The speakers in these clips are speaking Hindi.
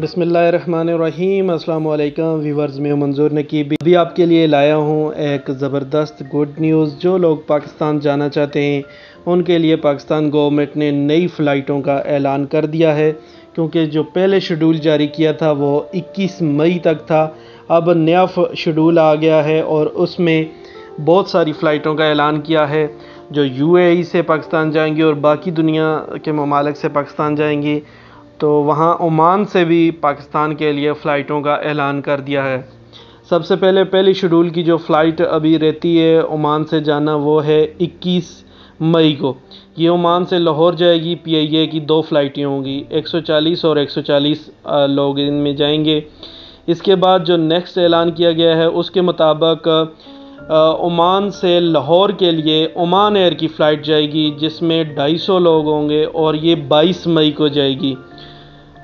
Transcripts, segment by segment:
बिस्मिल्लाहिर्रहमानिर्रहीम। अस्सलाम वालेकुम व्यूवर्स, मैं मंजूर नकीब अभी आपके लिए लाया हूँ एक ज़बरदस्त गुड न्यूज़। जो लोग पाकिस्तान जाना चाहते हैं उनके लिए पाकिस्तान गवर्नमेंट ने नई फ़्लाइटों का ऐलान कर दिया है, क्योंकि जो पहले शेड्यूल जारी किया था वो 21 मई तक था। अब नया शेड्यूल आ गया है और उसमें बहुत सारी फ़्लाइटों का ऐलान किया है जो यूएई से पाकिस्तान जाएंगी और बाकी दुनिया के ममालिक से पाकिस्तान जाएंगी। तो वहाँ ओमान से भी पाकिस्तान के लिए फ़्लाइटों का ऐलान कर दिया है। सबसे पहली शेड्यूल की जो फ़्लाइट अभी रहती है ओमान से जाना, वो है 21 मई को। ये ओमान से लाहौर जाएगी। पीआईए की 2 फ़्लाइटें होंगी, 140 और 140 लोग इनमें जाएंगे। इसके बाद जो नेक्स्ट ऐलान किया गया है उसके मुताबिक ओमान से लाहौर के लिए ओमान एयर की फ़्लाइट जाएगी, जिसमें 250 लोग होंगे और ये 22 मई को जाएगी।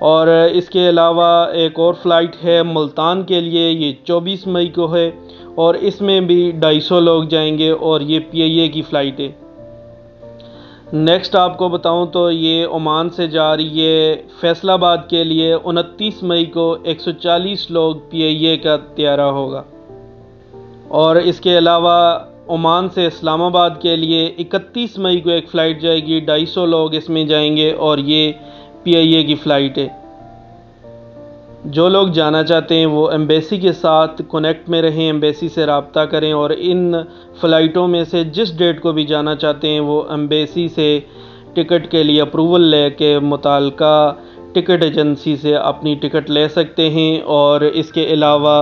और इसके अलावा एक और फ़्लाइट है मुल्तान के लिए, ये 24 मई को है और इसमें भी 250 लोग जाएंगे और ये पीआईए की फ़्लाइट है। नेक्स्ट आपको बताऊं तो ये ओमान से जा रही है फैसलाबाद के लिए। 29 मई को 140 लोग पीआईए का त्यारा होगा। और इसके अलावा ओमान से इस्लामाबाद के लिए 31 मई को एक फ़्लाइट जाएगी, 250 लोग इसमें जाएंगे और ये पीआईए की फ़्लाइट है। जो लोग जाना चाहते हैं वो एम्बेसी के साथ कनेक्ट में रहें, एम्बेसी से रब्ता करें और इन फ़्लाइटों में से जिस डेट को भी जाना चाहते हैं वो एम्बेसी से टिकट के लिए अप्रूवल लेके मुताल्लिका टिकट एजेंसी से अपनी टिकट ले सकते हैं। और इसके अलावा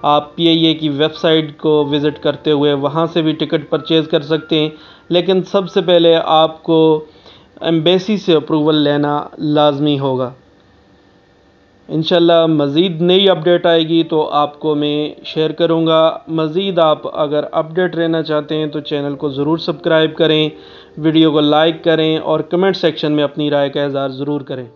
आप पीआईए की वेबसाइट को विज़िट करते हुए वहाँ से भी टिकट परचेज़ कर सकते हैं, लेकिन सबसे पहले आपको एम्बेसी से अप्रूवल लेना लाजमी होगा। इंशाल्लाह मज़ीद नई अपडेट आएगी तो आपको मैं शेयर करूँगा। मज़ीद आप अगर अपडेट रहना चाहते हैं तो चैनल को ज़रूर सब्सक्राइब करें, वीडियो को लाइक करें और कमेंट सेक्शन में अपनी राय का इज़हार ज़रूर करें।